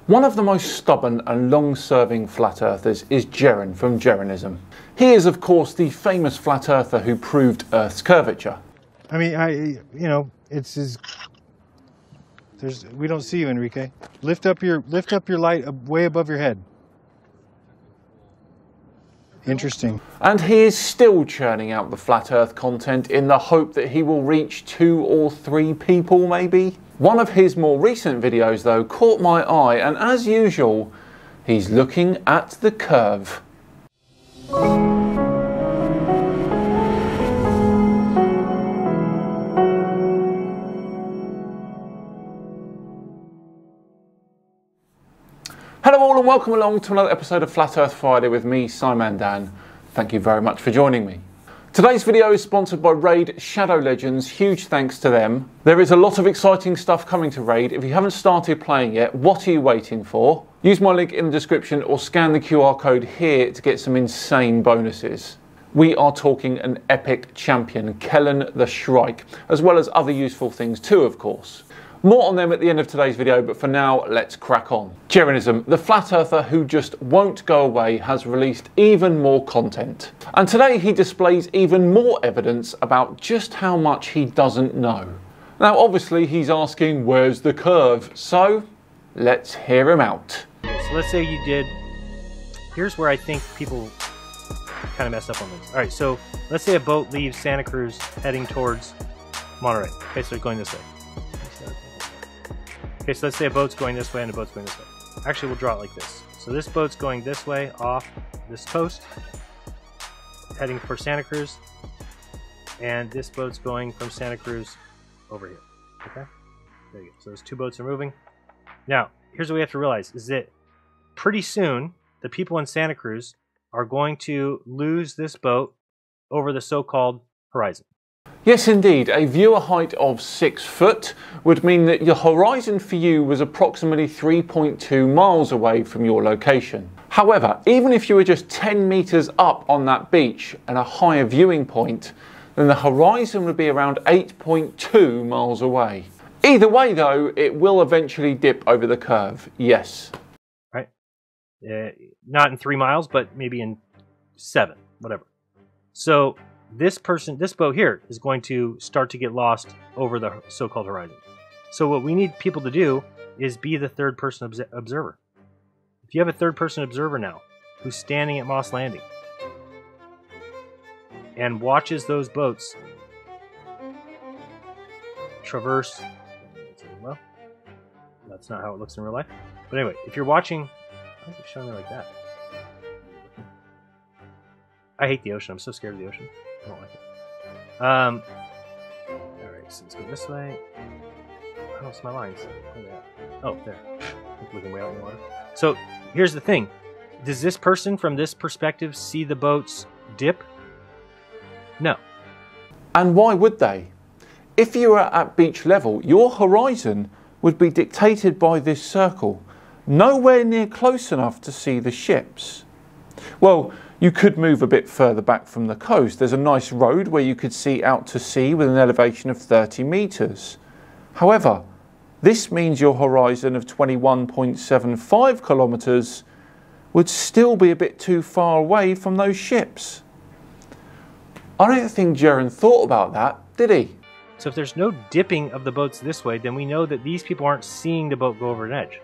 One of the most stubborn and long-serving flat earthers is Jeran from Jeranism. He is, of course, the famous flat earther who proved Earth's curvature. I mean, we don't see you, Enrique. Lift up your light way above your head. Interesting. And he is still churning out the flat earth content in the hope that he will reach 2 or 3 people maybe. One of his more recent videos though caught my eye, and as usual, he's looking at the curve. Hello all and welcome along to another episode of Flat Earth Friday with me, Simon Dan. Thank you very much for joining me. Today's video is sponsored by Raid Shadow Legends. Huge thanks to them. There is a lot of exciting stuff coming to Raid. If you haven't started playing yet, what are you waiting for? Use my link in the description or scan the QR code here to get some insane bonuses. We are talking an epic champion, Kellen the Shrike, as well as other useful things too, of course. More on them at the end of today's video, but for now, let's crack on. Jeranism, the flat earther who just won't go away, has released even more content. And today he displays even more evidence about just how much he doesn't know. Now, obviously, he's asking, where's the curve? So, let's hear him out. So let's say you did, here's where I think people kind of messed up on this. All right, so let's say a boat leaves Santa Cruz heading towards Monterey. Okay, so it's going this way. Okay, so let's say a boat's going this way and a boat's going this way. Actually, we'll draw it like this. So this boat's going this way off this coast, heading for Santa Cruz, and this boat's going from Santa Cruz over here. Okay? There you go. So those two boats are moving. Now, here's what we have to realize, is that pretty soon, the people in Santa Cruz are going to lose this boat over the so-called horizon. Yes, indeed. A viewer height of 6 foot would mean that your horizon for you was approximately 3.2 miles away from your location. However, even if you were just 10 meters up on that beach and a higher viewing point, then the horizon would be around 8.2 miles away. Either way though, it will eventually dip over the curve, yes. Right? Not in 3 miles, but maybe in 7, whatever. So this boat here is going to start to get lost over the so-called horizon. So what we need people to do is be the third person observer. If you have a third person observer now who's standing at Moss Landing and watches those boats traverse, well, that's not how it looks in real life. But anyway, if you're watching, why is it showing me like that? I hate the ocean. I'm so scared of the ocean. I don't like it. Alright, so let's go this way. I don't see my lines. Where are they at? Oh, there. I'm looking way out in the water. So, here's the thing. Does this person from this perspective see the boats dip? No. And why would they? If you were at beach level, your horizon would be dictated by this circle, nowhere near close enough to see the ships. Well, you could move a bit further back from the coast. There's a nice road where you could see out to sea with an elevation of 30 meters. However, this means your horizon of 21.75 kilometers would still be a bit too far away from those ships. I don't think Jeran thought about that, did he? So if there's no dipping of the boats this way, then we know that these people aren't seeing the boat go over an edge.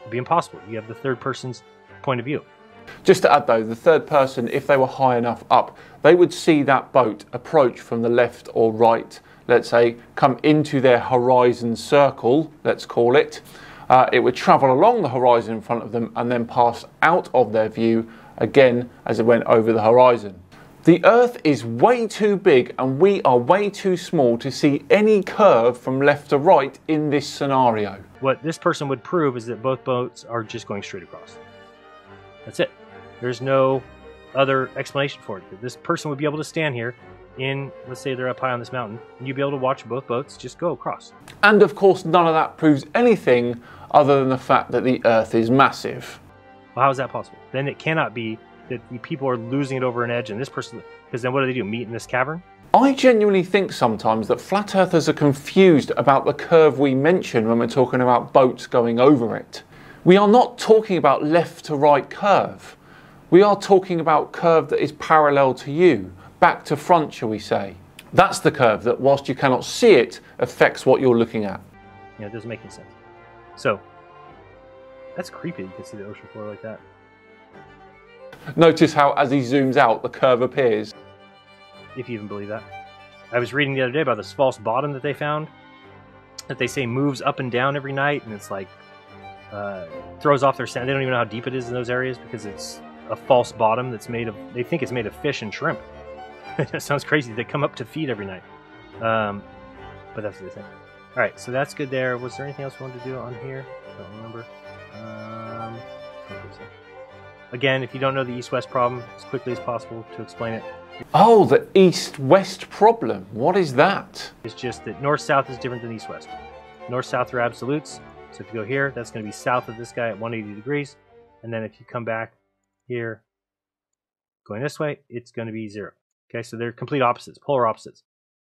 It'd be impossible. You have the third person's point of view. Just to add though, the third person, if they were high enough up, they would see that boat approach from the left or right, let's say, come into their horizon circle, let's call it. It would travel along the horizon in front of them and then pass out of their view again as it went over the horizon. The Earth is way too big and we are way too small to see any curve from left to right in this scenario. What this person would prove is that both boats are just going straight across. That's it. There's no other explanation for it. This person would be able to stand here in, let's say they're up high on this mountain, and you'd be able to watch both boats just go across. And of course, none of that proves anything other than the fact that the Earth is massive. Well, how is that possible? Then it cannot be that the people are losing it over an edge and this person, because then what do? Meet in this cavern? I genuinely think sometimes that flat earthers are confused about the curve we mention when we're talking about boats going over it. We are not talking about left to right curve. We are talking about curve that is parallel to you, back to front, shall we say. That's the curve that, whilst you cannot see it, affects what you're looking at. You know, it doesn't make any sense. So, that's creepy. You can see the ocean floor like that. Notice how, as he zooms out, the curve appears. If you even believe that. I was reading the other day about this false bottom that they found, that they say moves up and down every night, and it's like, throws off their sand. They don't even know how deep it is in those areas because it's a false bottom that's made of, they think it's made of fish and shrimp. It sounds crazy. They come up to feed every night. But that's what they think. Alright, so that's good there. Was there anything else we wanted to do on here? I don't remember. I don't think so. Again, if you don't know the east-west problem, as quickly as possible to explain it. Oh, the east-west problem. What is that? It's just that north-south is different than east-west. North-south are absolutes. So if you go here, that's going to be south of this guy at 180 degrees. And then if you come back here, going this way, it's going to be 0. Okay, so they're complete opposites, polar opposites.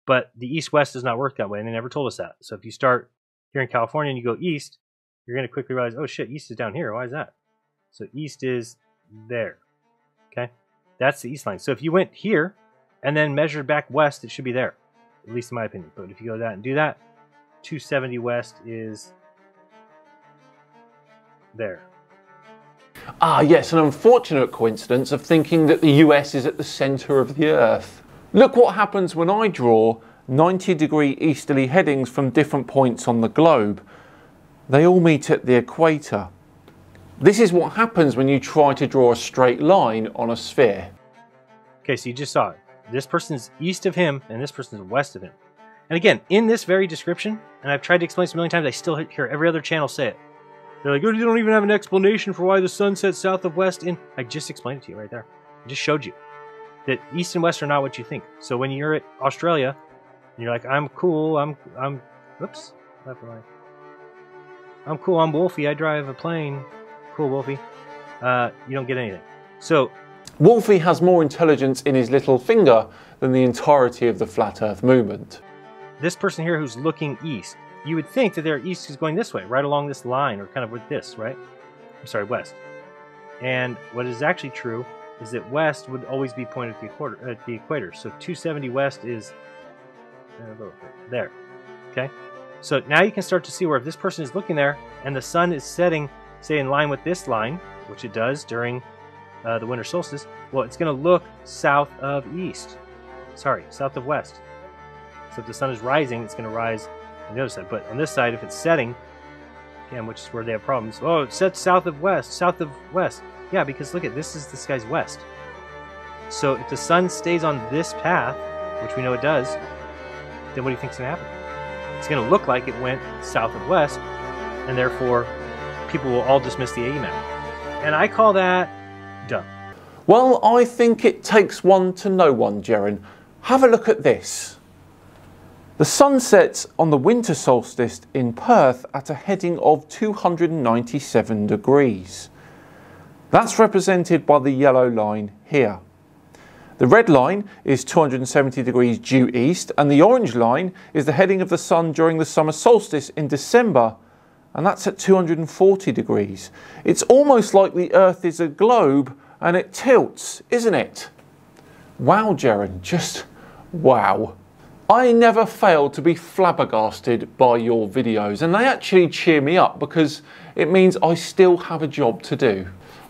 But the east-west does not work that way, and they never told us that. So if you start here in California and you go east, you're going to quickly realize, oh shit, east is down here. Why is that? So east is there. Okay, that's the east line. So if you went here and then measured back west, it should be there, at least in my opinion. But if you go that and do that, 270 west is there. Ah, yes, an unfortunate coincidence of thinking that the US is at the centre of the Earth. Look what happens when I draw 90-degree easterly headings from different points on the globe. They all meet at the equator. This is what happens when you try to draw a straight line on a sphere. Okay, so you just saw it. This person's east of him, and this person's west of him. And again, in this very description, and I've tried to explain this a million times, I still hear every other channel say it. They're like, oh, you don't even have an explanation for why the sun sets south of west in... I just explained it to you right there. I just showed you that east and west are not what you think. So when you're at Australia, and you're like, I'm cool, whoops, left or right. I'm cool, I'm Wolfie, I drive a plane. Cool, Wolfie. You don't get anything. So, Wolfie has more intelligence in his little finger than the entirety of the flat Earth movement. This person here who's looking east, you would think that their east is going this way, right along this line, or kind of with this, right? I'm sorry, west. And what is actually true is that west would always be pointed at the equator. So 270 west is there. Okay? So now you can start to see where if this person is looking there and the sun is setting, say, in line with this line, which it does during the winter solstice, well, it's going to look south of east. Sorry, south of west. So if the sun is rising, it's going to rise on the other side. But on this side, if it's setting, again, which is where they have problems, oh, it sets south of west, south of west. Yeah, because look at this guy's west. So if the sun stays on this path, which we know it does, then what do you think is going to happen? It's going to look like it went south of west, and therefore people will all dismiss the AE map. And I call that dumb. Well, I think it takes one to know one, Jeran. Have a look at this. The sun sets on the winter solstice in Perth at a heading of 297 degrees. That's represented by the yellow line here. The red line is 270 degrees due east, and the orange line is the heading of the sun during the summer solstice in December, and that's at 240 degrees. It's almost like the Earth is a globe and it tilts, isn't it? Wow, Jeran, just wow. I never fail to be flabbergasted by your videos, and they actually cheer me up because it means I still have a job to do.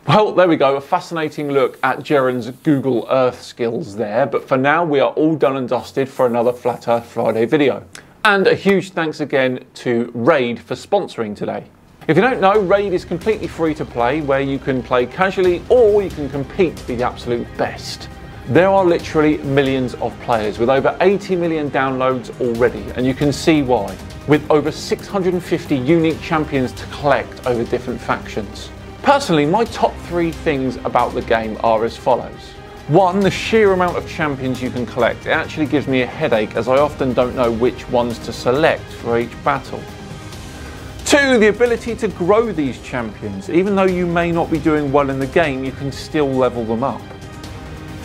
Well, there we go, a fascinating look at Jeran's Google Earth skills there, but for now we are all done and dusted for another Flat Earth Friday video. And a huge thanks again to Raid for sponsoring today. If you don't know, Raid is completely free to play, where you can play casually or you can compete to be the absolute best. There are literally millions of players with over 80 million downloads already, and you can see why, with over 650 unique champions to collect over different factions. Personally, my top 3 things about the game are as follows. 1, the sheer amount of champions you can collect. It actually gives me a headache as I often don't know which ones to select for each battle. 2, the ability to grow these champions. Even though you may not be doing well in the game, you can still level them up.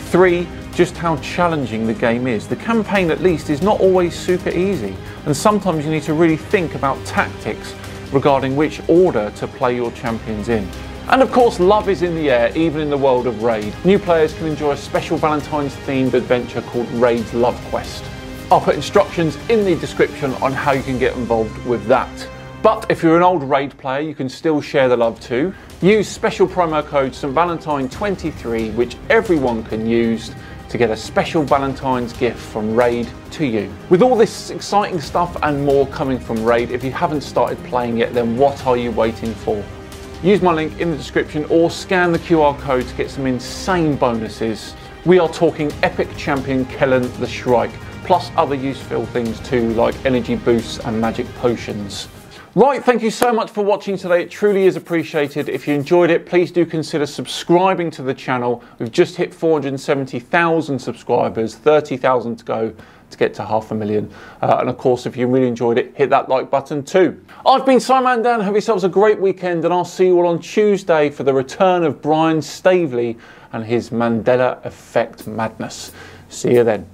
3, just how challenging the game is. The campaign, at least, is not always super easy, and sometimes you need to really think about tactics regarding which order to play your champions in. And of course, love is in the air, even in the world of Raid. New players can enjoy a special Valentine's themed adventure called Raid's Love Quest. I'll put instructions in the description on how you can get involved with that. But if you're an old Raid player, you can still share the love too. Use special promo code StValentine23, which everyone can use, to get a special Valentine's gift from Raid to you. With all this exciting stuff and more coming from Raid, if you haven't started playing yet, then what are you waiting for? Use my link in the description or scan the QR code to get some insane bonuses. We are talking epic champion Kellen the Shrike, plus other useful things too, like energy boosts and magic potions. Right, thank you so much for watching today. It truly is appreciated. If you enjoyed it, please do consider subscribing to the channel. We've just hit 470,000 subscribers, 30,000 to go to get to 500,000. And of course, if you really enjoyed it, hit that like button too. I've been Simon Dan. Have yourselves a great weekend, and I'll see you all on Tuesday for the return of Brian Staveley and his Mandela Effect madness. See you then.